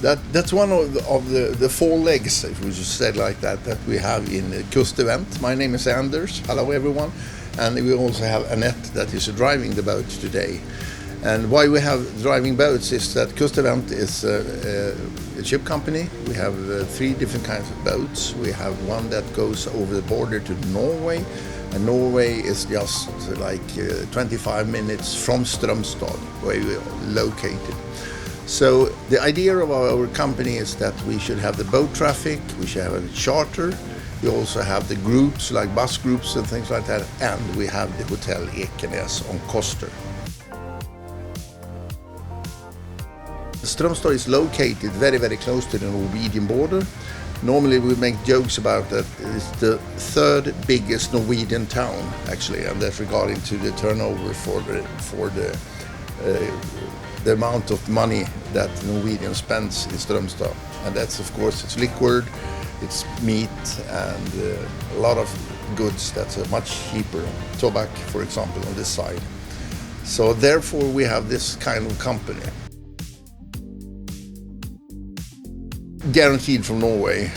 That's one of the four legs, if we just said like that we have in Kuster event. My name is Anders. Hello everyone. And we also have Annette that is driving the boat today. And why we have driving boats is that Kuster event is a ship company. We have three different kinds of boats. We have one that goes over the border to Norway. And Norway is just like 25 minutes from Strömstad, where we are located. So the idea of our company is that we should have the boat traffic, we should have a charter, we also have the groups like bus groups and things like that, and we have the Hotel Ekenäs on Kuster. Strömstad is located very, very close to the Norwegian border. Normally we make jokes about that it's the third biggest Norwegian town actually, and that's regarding to the turnover for the amount of money that Norwegian spends in Strömstad. And that's of course it's liquid, it's meat and a lot of goods that's much cheaper. Tobacco, for example, on this side. So therefore we have this kind of company. Guaranteed from Norway.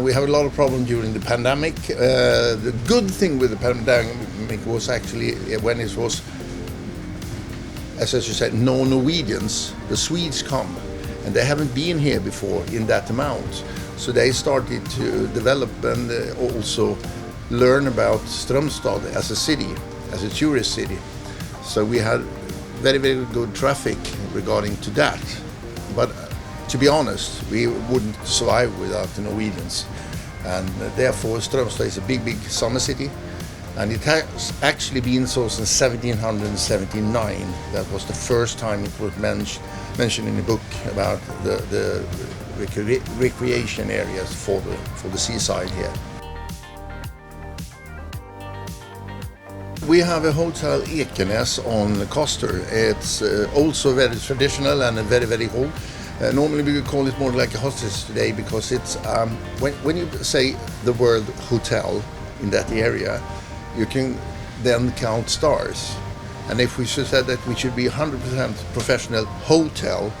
We have a lot of problems during the pandemic. The good thing with the pandemic was actually when it was, as you said, no Norwegians, the Swedes come, and they haven't been here before in that amount. So they started to develop and also learn about Strömstad as a city, as a tourist city. So we had very, very good traffic regarding to that. But to be honest, we wouldn't survive without the Norwegians. And therefore Strömstad is a big, big summer city. And it has actually been so since 1779. That was the first time it was mentioned in the book about the recreation areas for the seaside here. We have a Hotel Ekenäs on Kuster. It's also very traditional and very, very old. Normally we would call it more like a hostel today because it's when you say the word hotel in that area, you can then count stars. And if we should say that we should be 100% professional hotel,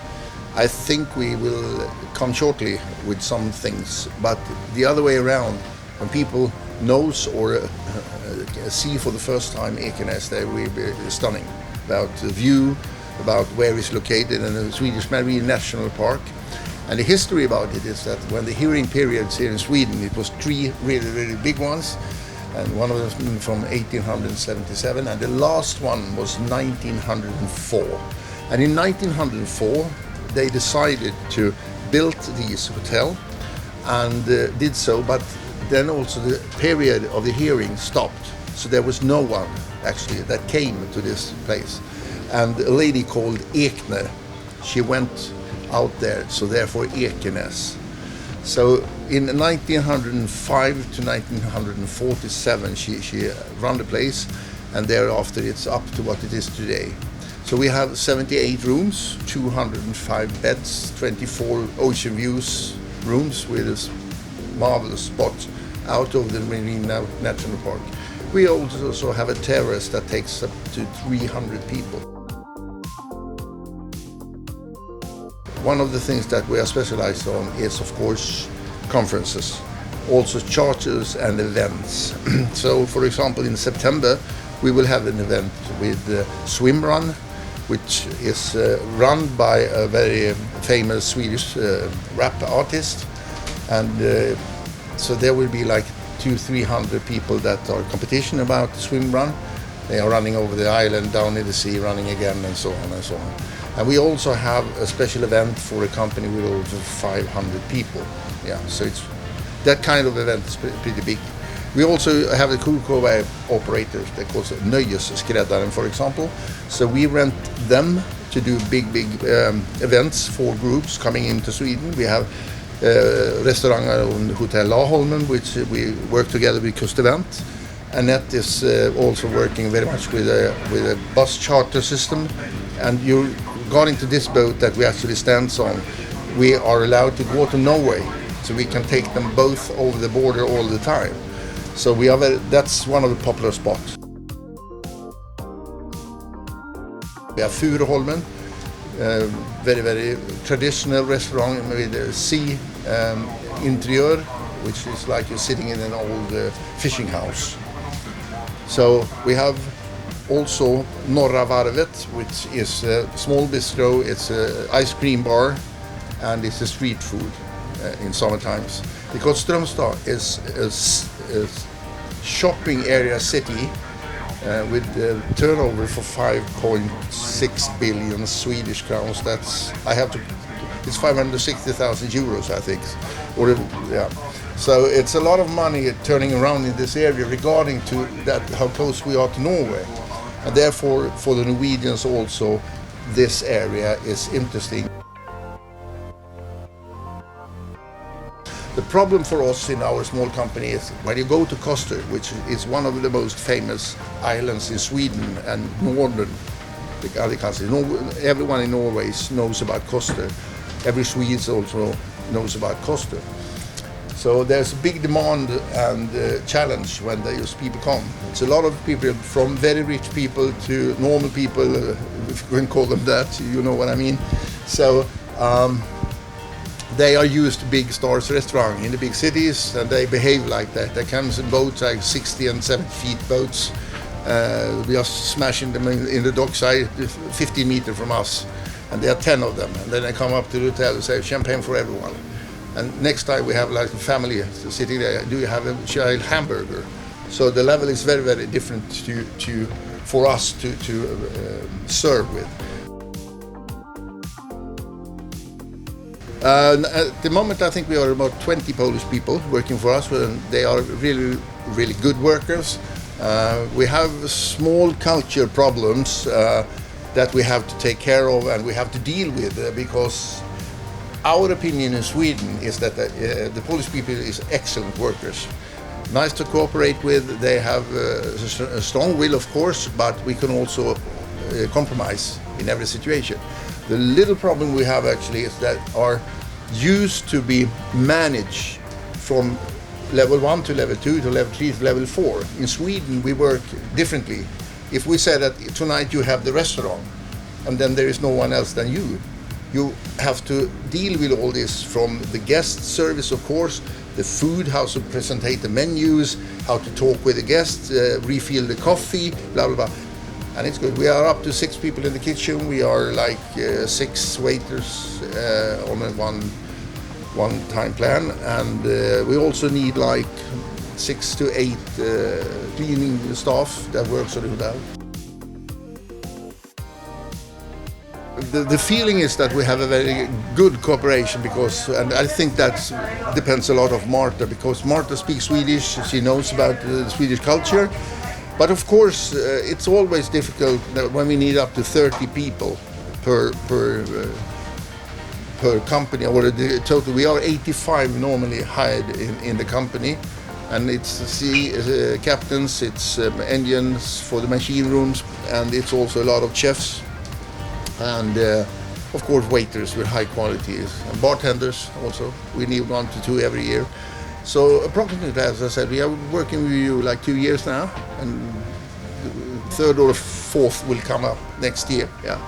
I think we will come shortly with some things. But the other way around, when people knows or see for the first time Ekenäs, they will be stunning about the view, about where it's located in the Swedish Marine National Park. And the history about it is that when the hearing periods here in Sweden, it was three really, really big ones. And one of them from 1877, and the last one was 1904. And in 1904, they decided to build this hotel and did so, but then also the period of the hearing stopped. So there was no one actually that came to this place. And a lady called Ekner, she went out there, so therefore Ekenäs. So in 1905 to 1947 she ran the place, and thereafter it's up to what it is today. So we have 78 rooms, 205 beds, 24 ocean views rooms with a marvelous spot out of the Marine National Park. We also have a terrace that takes up to 300 people. One of the things that we are specialized on is, of course, conferences, also charters and events. So, for example, in September, we will have an event with Swim Run, which is run by a very famous Swedish rap artist. And so there will be like 200-300 people that are competition about the swim run. They are running over the island, down in the sea, running again, and so on and so on. And we also have a special event for a company with over 500 people. Yeah, so it's that kind of event is pretty big. We also have the cool co-op operators that calls Nöjesskräddaren, for example. So we rent them to do big events for groups coming into Sweden. We have restauranger on Hotel Laholmen, which we work together with Kuster event. Annette is also working very much with a bus charter system. And you got into this boat that we actually stands on, we are allowed to go to Norway, so we can take them both over the border all the time. So we are that's one of the popular spots. We have Furuholmen, Very, very traditional restaurant with a sea interior, which is like you're sitting in an old fishing house. So we have also Norra Varvet, which is a small bistro, it's an ice cream bar, and it's a street food in summer times. Because Strömstad is a shopping area city with turnover for 5.6 billion Swedish crowns. It's 560,000 euros, I think. So it's a lot of money turning around in this area regarding to that, how close we are to Norway. And therefore, for the Norwegians also, this area is interesting. The problem for us in our small company is when you go to Kuster, which is one of the most famous islands in Sweden and northern the other countries. Everyone in Norway knows about Kuster. Every Swede also knows about Kuster. So there's a big demand and challenge when those people come. It's a lot of people, from very rich people to normal people, if you can call them that, you know what I mean. So they are used to big stars restaurant in the big cities, and they behave like that. They come in boats, like 60 and 70 feet boats. We are smashing them in the dockside 15 meters from us, and there are 10 of them. And then they come up to the hotel and say, champagne for everyone. And next time we have like a family sitting there, do you have a child hamburger? So the level is very, very different for us to serve with. At the moment, I think we are about 20 Polish people working for us, and they are really, really good workers. We have small culture problems that we have to take care of and we have to deal with because our opinion in Sweden is that the Polish people is excellent workers. Nice to cooperate with. They have a strong will, of course, but we can also compromise in every situation. The little problem we have actually is that are used to be managed from level 1 to level 2 to level 3 to level 4. In Sweden we work differently. If we say that tonight you have the restaurant and then there is no one else than you have to deal with all this, from the guest service, of course, the food, how to present the menus, how to talk with the guests, refill the coffee, blah, blah, blah. And it's good. We are up to 6 people in the kitchen. We are like 6 waiters on a one-time plan. And we also need like 6 to 8 cleaning staff that works on the hotel. The feeling is that we have a very good cooperation and I think that depends a lot of Marta, because Marta speaks Swedish, she knows about the Swedish culture, but of course it's always difficult when we need up to 30 people per company, or the total. We are 85 normally hired in the company, and it's sea captains, it's engines for the machine rooms, and it's also a lot of chefs. And of course waiters with high quality, and bartenders also. We need 1 to 2 every year. So approximately, as I said, we are working with you like 2 years now, and the 3rd or 4th will come up next year. Yeah.